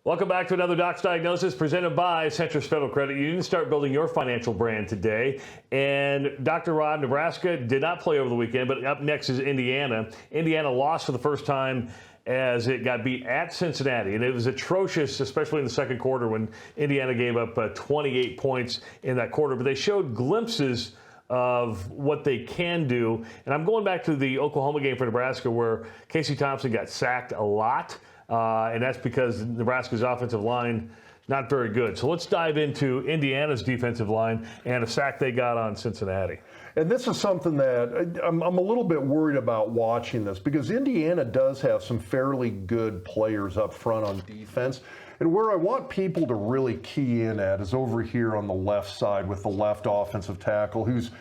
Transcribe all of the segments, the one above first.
Welcome back to another Doc's Diagnosis presented by Centris Federal Credit Union. Start building your financial brand today. And Dr. Rod, Nebraska did not play over the weekend, but up next is Indiana. Indiana lost for the first time as it got beat at Cincinnati. And it was atrocious, especially in the second quarter when Indiana gave up 28 points in that quarter. But they showed glimpses of what they can do. And I'm going back to the Oklahoma game for Nebraska where Casey Thompson got sacked a lot. And that's because Nebraska's offensive line not very good. So let's dive into Indiana's defensive line and a sack they got on Cincinnati. And this is something that I'm a little bit worried about watching this because Indiana does have some fairly good players up front on defense. And where I want people to really key in at is over here on the left side with the left offensive tackle, who's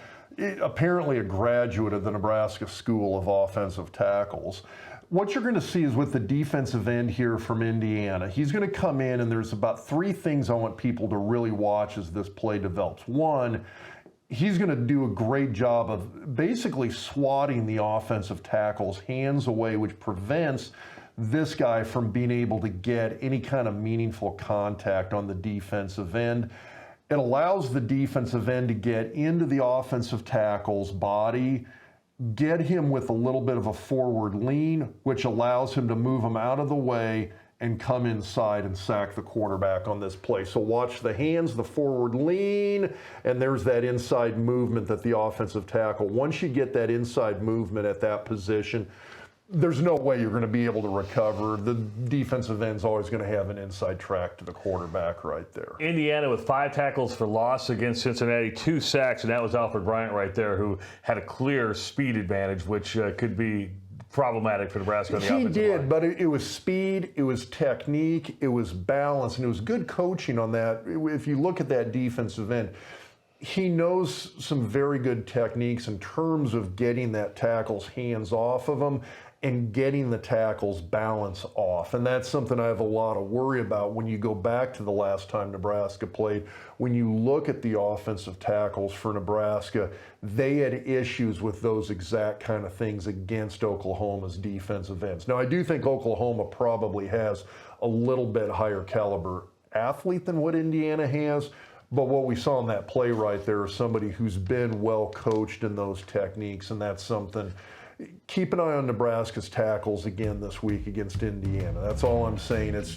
apparently a graduate of the Nebraska School of Offensive Tackles. What you're going to see is with the defensive end here from Indiana, he's going to come in and there's about three things I want people to really watch as this play develops. One, he's going to do a great job of basically swatting the offensive tackle's hands away, which prevents this guy from being able to get any kind of meaningful contact on the defensive end. It allows the defensive end to get into the offensive tackle's body, get him with a little bit of a forward lean, which allows him to move him out of the way and come inside and sack the quarterback on this play. So watch the hands, the forward lean, and there's that inside movement that the offensive tackle. Once you get that inside movement at that position, there's no way you're going to be able to recover. The defensive end's always going to have an inside track to the quarterback right there. Indiana with 5 tackles for loss against Cincinnati, 2 sacks, and that was Alfred Bryant right there who had a clear speed advantage, which could be problematic for Nebraska on the offensive line. He did, but it was speed, it was technique, it was balance, and it was good coaching on that. If you look at that defensive end, he knows some very good techniques in terms of getting that tackle's hands off of him and getting the tackle's balance off. And that's something I have a lot of worry about when you go back to the last time Nebraska played. When you look at the offensive tackles for Nebraska, they had issues with those exact kind of things against Oklahoma's defensive ends. Now, I do think Oklahoma probably has a little bit higher caliber athlete than what Indiana has. But what we saw in that play right there is somebody who's been well coached in those techniques, and that's something. Keep an eye on Nebraska's tackles again this week against Indiana. That's all I'm saying. It's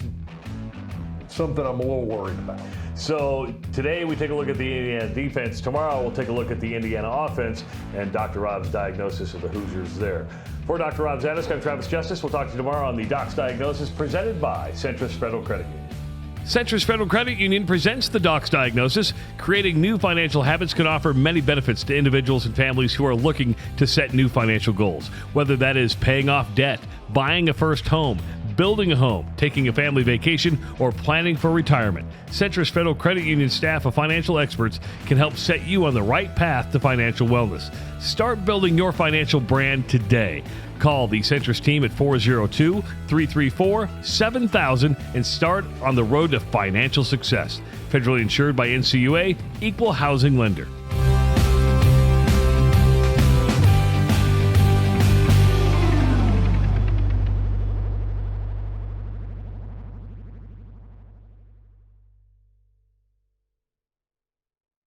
something I'm a little worried about. So today we take a look at the Indiana defense. Tomorrow we'll take a look at the Indiana offense and Dr. Rob's diagnosis of the Hoosiers there. For Dr. Rob Zatechka, I'm Travis Justice. We'll talk to you tomorrow on the Doc's Diagnosis presented by Centris Federal Credit Union. Centris Federal Credit Union presents the Doc's Diagnosis. Creating new financial habits can offer many benefits to individuals and families who are looking to set new financial goals. Whether that is paying off debt, buying a first home, building a home, taking a family vacation, or planning for retirement, Centris Federal Credit Union staff of financial experts can help set you on the right path to financial wellness. Start building your financial brand today. Call the Centris team at 402-334-7000 and start on the road to financial success. Federally insured by NCUA, Equal Housing Lender.